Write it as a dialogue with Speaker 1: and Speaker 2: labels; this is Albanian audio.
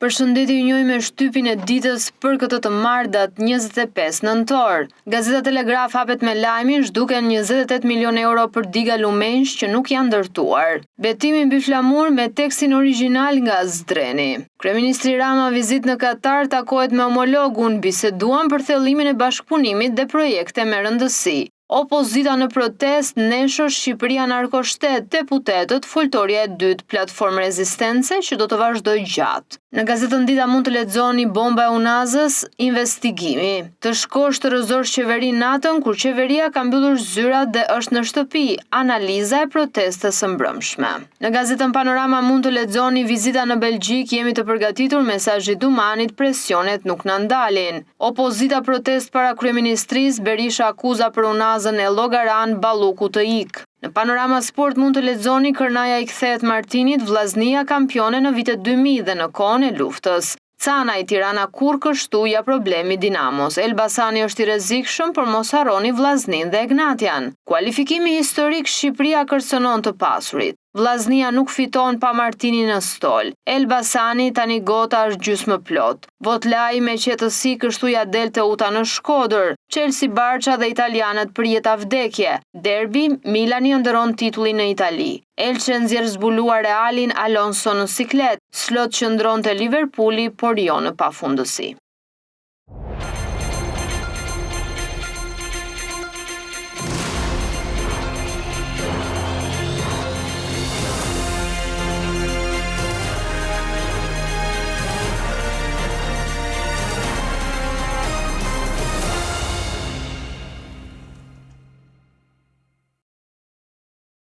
Speaker 1: Përshëndetje, ju njoj me shtypin e ditës për këtë të marrëdat 25 nëntor. Gazeta Telegraf hapet me lajmin zhduken 28 milion euro për diga lumenjsh që nuk janë ndërtuar. Betimi mbi flamur me tekstin origjinal nga Zdreni. Kryeministri Rama vizit në Katar, takohet me homologun, biseduan për thellimin e bashkëpunimit dhe projekte me rëndësi. Opozita në protest, neshër Shqipëria narkoshtet, deputetët, foltorja e dytë, platformë rezistence që do të vazhdoj gjatë. Në gazetën Dita mund të lexoni bomba e Unazës, investigimi. Të shkosh të rëzosh qeveri natën kur qeveria ka mbyllur zyrat dhe është në shtëpi, analiza e protestës së mbrëmshme. Në gazetën Panorama mund të lexoni vizita në Belgjik, jemi të përgatitur, mesazhi Dumanit, presionet nuk na ndalin. Opozita protest para kryeministrisë, Berisha akuza për Unazën e llogaran Balluku të ik. Në Panorama Sport mund të lexoni kërnaja i kthehet Martinit, Vllaznia kampione në vitet 2000 dhe në kohën e luftës. Cana i Tirana kur kështuja problemi Dinamos. Elbasani është i rrezikshëm, por mos harroni Vllaznin dhe Egnatian. Kualifikimi historik, Shqipëria kërcënon të pasurit. Vllaznia nuk fiton pa Martinin në stol. Elbasani tani gota është gjysmë plot. Votlaj me qetësi kështuja del të uta në Shkodër. Chelsea Barça dhe italianët për jeta vdekje. Derbi, Milani ëndërron titullin në Itali. Elche nxjerr zbuluar Realin, Alonso në siklet. Slot qëndron te Liverpooli, por jo në pafundësi.